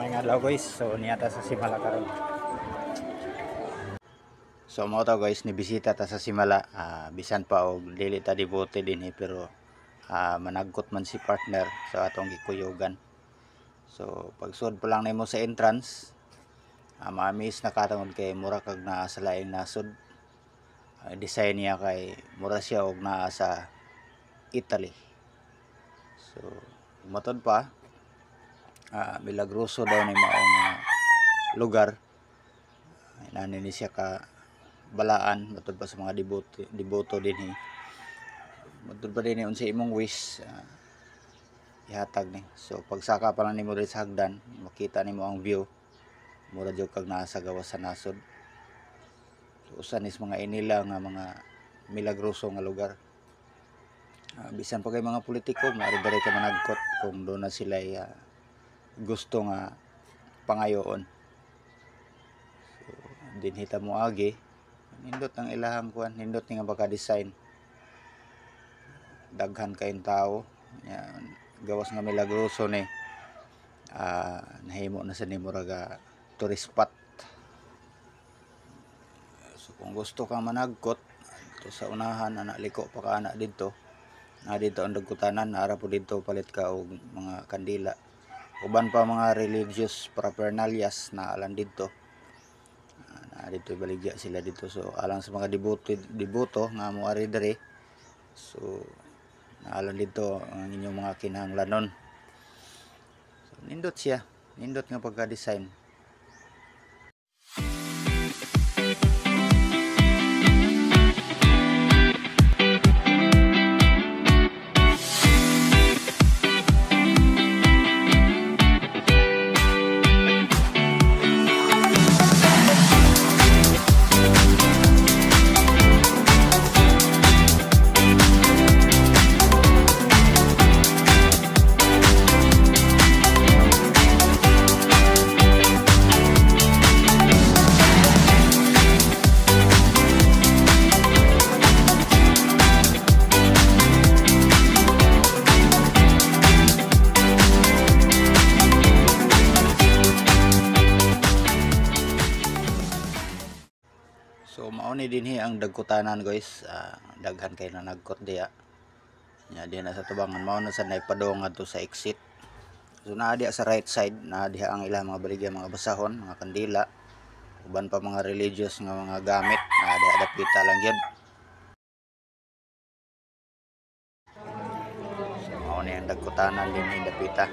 May nga daw guys, so niyata sa Simala karon. So mo to guys, ni bisita ta sa Simala, bisan pa og dili ta dibote din pero managkot man si partner sa atong gikuyogan. So pagsud pa lang nimo sa entrance, maamis na katungod kay mura kag naa sa laing nasod. Design niya kay mura siya og naa sa Italy. So matod pa, Milagroso daw ni maong lugar. Nani ni siya ka balaan matod pa sa mga deboto dinhi. Matod pa dinhi unsa imong wish, ihatag ni. So pagsaka pa lang nimo diri sa hagdan, makita nimo ang view. Mura jud kag naa sa gawas sa nasod. So usa nis mga inila nga mga milagroso nga lugar. Bisan pa kay mga politiko, maaari diri ka managkot kung doon na sila gusto nga pangayoon. So dinhita mo agi, nindot ang ilahang kuan, nindot nga baka design. Daghan kayong tao, gawas nga milagroso ni nahimo na sa nimo raga tourist spot. So kung gusto kang managkot dito sa unahan, liko pa ka ana dito. Dito ang dagkutanan, ara po dito palit ka og mga kandila. Uban pa mga religious paraphernalias na alang dito. Dito baligya sila dito. So alang sa mga deboto nga moari diri. So naalang dito ang inyong mga kinahanglanon. So nindot siya, nindot nga pagka-design. So mauni dinhi ang dagkutanan guys, daghan kay na nagkot diya. Diya na sa tubangan mao na sa naipadong adto sa exit. So naa diya sa right side, naa diha ang ilang mga baligya, mga basahon, mga kandila, uban pa mga religious nga mga gamit, naa diha dapita lang gyud. So mauni ang dagkutanan dinhi dapita.